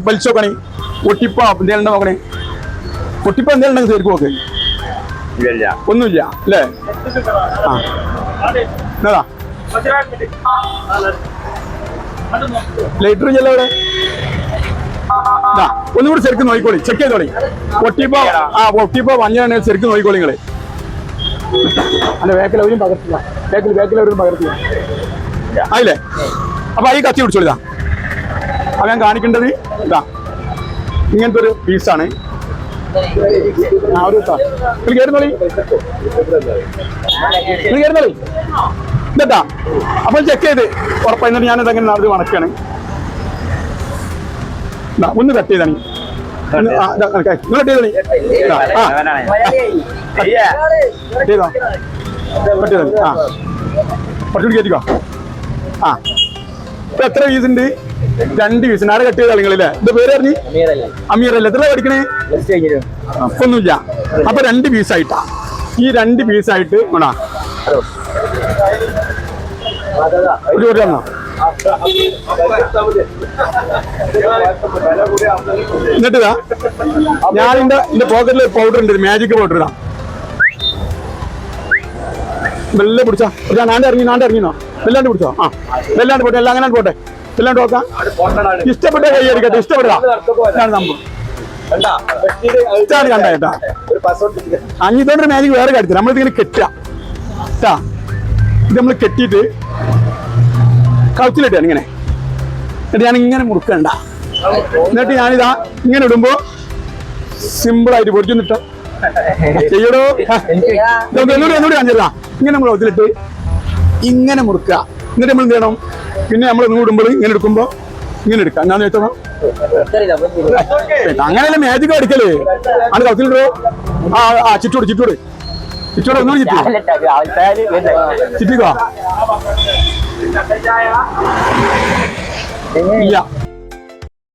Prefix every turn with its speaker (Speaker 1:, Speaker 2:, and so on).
Speaker 1: വലിച്ചോക്കണേ ഒട്ടിപ്പ എന്തെങ്കിലും നോക്കണേ ഒട്ടിപ്പ എന്തെങ്കിലും തീർക്കും നോക്ക് ഒന്നുമില്ല അല്ലേ ആ എന്നതാ ലൈറ്റർ ചെല്ലോ ഇവിടെ ഒന്നുകൂടി ശരിക്കും നോക്കിക്കോളി ചെക്ക് ചെയ്തോളി ഒട്ടിപ്പോ മഞ്ഞ ശരിക്കും നോക്കിക്കോളി നിങ്ങള് അല്ല വേക്കിലവരും പകർത്തില്ല വേക്കിലവരും പകർത്തില്ല ആയില്ലേ അപ്പൊ ഈ കത്തി പിടിച്ചോളിതാ അപ്പൊ ഞാൻ കാണിക്കേണ്ടത് ഇതാ ഇങ്ങനത്തെ ഒരു പീസാണ് കേറുന്നോളി ഇതാ അപ്പൊ ചെക്ക് ചെയ്ത് ഉറപ്പായി ഞാനിത് അങ്ങനെ നടന്ന് മണക്കാണ് ഒന്ന് കട്ട് ചെയ്താണ് കുറച്ചുകൂടി കയറ്റിക്കോ ആ ഇപ്പൊ എത്ര പീസ് ഉണ്ട് 2 പീസ് ആരെ കട്ട് ചെയ്ത നിങ്ങളില്ലേ ഇത് പേര് പറഞ്ഞു അമീറല്ലേ എത്ര പഠിക്കണേ ഒന്നുമില്ല അപ്പൊ 2 പീസായിട്ടാ ഈ 2 പീസായിട്ട് വേണോ ഒരു തന്നോ എന്നിട്ടാ ഞാൻ എന്റെ പോക്കറ്റിൽ പൗഡർ ഉണ്ട് മാജിക് പൗഡർ ഇതാ വെല്ല പിടിച്ചോ നാണ്ട് ഇറങ്ങിനോ വെല്ലാണ്ട് പിടിച്ചോ ആ വെല്ലാണ്ട് പോട്ടെ എല്ലാം അങ്ങനെ പോട്ടെ എല്ലാം നോക്കാം ഇഷ്ടപ്പെട്ട കൈ അടിക്കട്ടെ ഇഷ്ടപ്പെടാ സംഭവം ഇഷ്ടമാണ് കണ്ട കേട്ടാ അഞ്ഞിത്തോണ്ടൊരു മാജിക് വേറെ കാര്യത്തിൽ നമ്മളിതിങ്ങനെ കെട്ടുക കേട്ടാ ഇത് നമ്മൾ കെട്ടിയിട്ട് കൗച്ചിലിട്ടാണ് ഇങ്ങനെ എന്നിട്ട് ഞാൻ ഇങ്ങനെ മുറുക്കണ്ട എന്നിട്ട് ഞാനിതാ ഇങ്ങനെ ഇടുമ്പോ സിമ്പിൾ ആയിട്ട് പൊടിച്ചൊന്നിട്ടോ ചെയ്യടോ എന്നോട് കാണിച്ചതാ ഇങ്ങനെ നമ്മൾ കൗച്ചിലിട്ട് ഇങ്ങനെ മുറുക്കുക എന്നിട്ട് നമ്മൾ എന്ത് ചെയ്യണം പിന്നെ നമ്മൾ ഇടുമ്പോൾ ഇങ്ങനെ എടുക്കുമ്പോ ഇങ്ങനെ എടുക്കാം ഞാൻ ചോദിച്ചോ അങ്ങനെയല്ല മാജിക് അടിക്കല് ആണ് കൗച്ചിലിട്ടോ ആ ചുറ്റോട് ഒന്നും ചിറ്റിക്കോ ഇല്ല